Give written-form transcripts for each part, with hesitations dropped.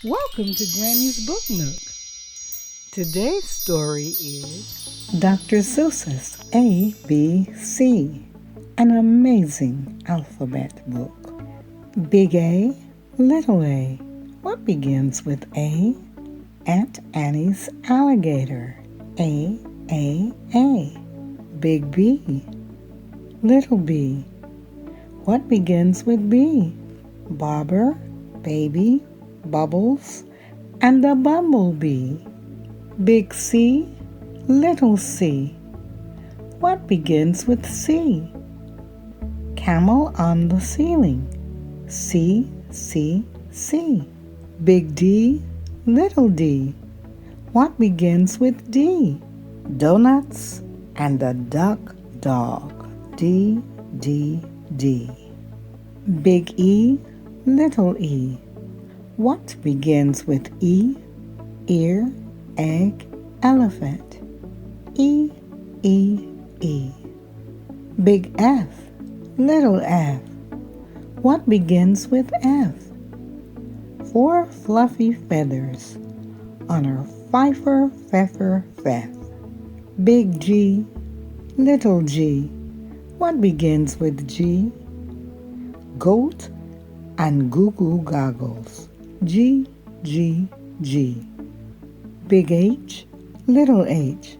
Welcome to Grammy's Book Nook. Today's story is Dr. Seuss's ABC, an amazing alphabet book. Big A, Little A. What begins with A? Aunt Annie's alligator. A. Big B, Little B. What begins with B? Bobber, baby, bubbles, and a bumblebee. Big C, Little C. What begins with C? Camel on the ceiling. C. Big D, Little D. What begins with D? Donuts and a duck dog. D. Big E, Little E. What begins with E? Ear, egg, elephant. E. Big F, Little F. What begins with F? 4 fluffy feathers on her fifer, feff. Big G, Little G. What begins with G? Goat and goo-goo goggles. G. Big H, Little H.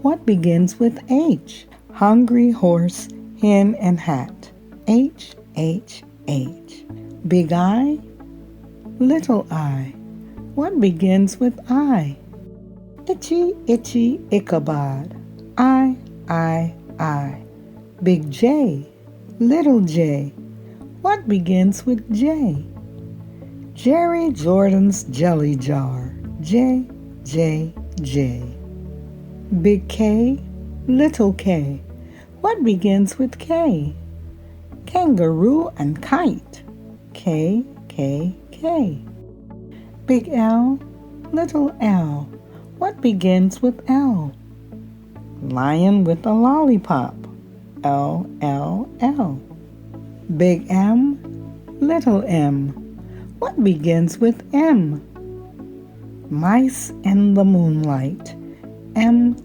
What begins with H? Hungry horse, hen, and hat. H. Big I, Little I. What begins with I? Itchy, Ichabod. I. Big J, Little J. What begins with J? Jerry Jordan's jelly jar. J. Big K, Little K. What begins with K? Kangaroo and kite. K. Big L, Little L. What begins with L? Lion with a lollipop. L. Big M, Little M. What begins with M? Mice in the moonlight. M.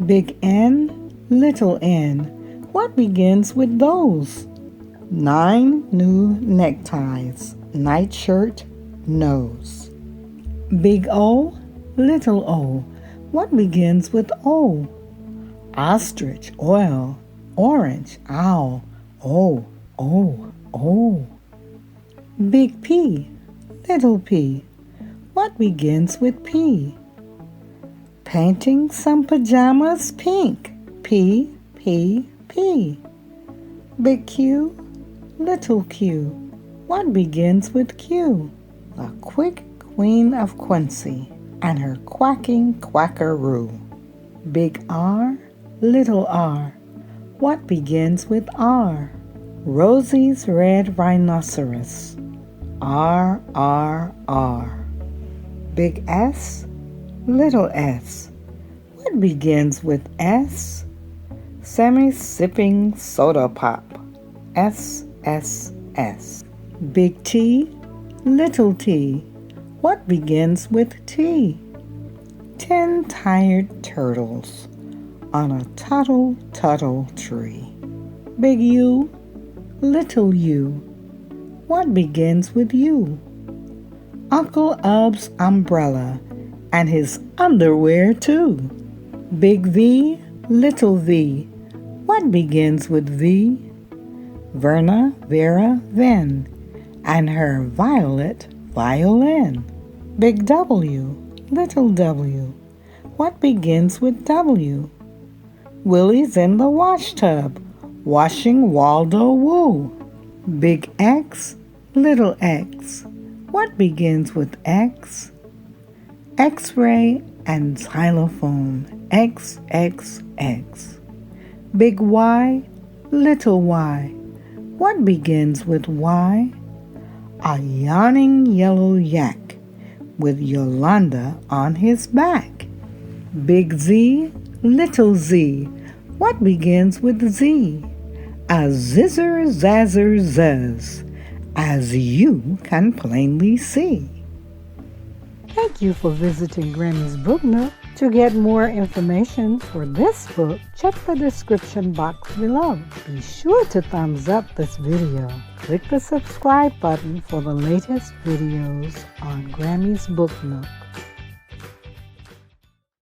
Big N, Little N. What begins with those? 9 new neckties. Nightshirt, nose. Big O, Little O. What begins with O? Ostrich, oil, orange, owl. O. Big P, Little P. What begins with P? Painting some pajamas pink. P. Big Q, Little Q. What begins with Q? The quick Queen of Quincy and her quacking quackaroo. Big R, Little R. What begins with R? Rosie's red rhinoceros. R. Big S, Little S. What begins with S? Semi-sipping soda pop. S. Big T, Little T. What begins with T? 10 tired turtles on a tuttle tree. Big U, Little U. What begins with U? Uncle Ub's umbrella and his underwear too. Big V, Little V. What begins with V? Verna, Vera, Ven, and her violet violin. Big W, Little W. What begins with W? Willie's in the washtub, washing Waldo Woo. Big X, Little X. What begins with X? X-ray and xylophone. X. Big Y, Little Y. What begins with Y? A yawning yellow yak with Yolanda on his back. Big Z, Little Z. What begins with Z? A zizzer zazzer zuzz as you can plainly see. Thank you for visiting Grammy's Book Nook. To get more information for this book, check the description box below. Be sure to thumbs up this video. Click the subscribe button for the latest videos on Grammy's Book Nook.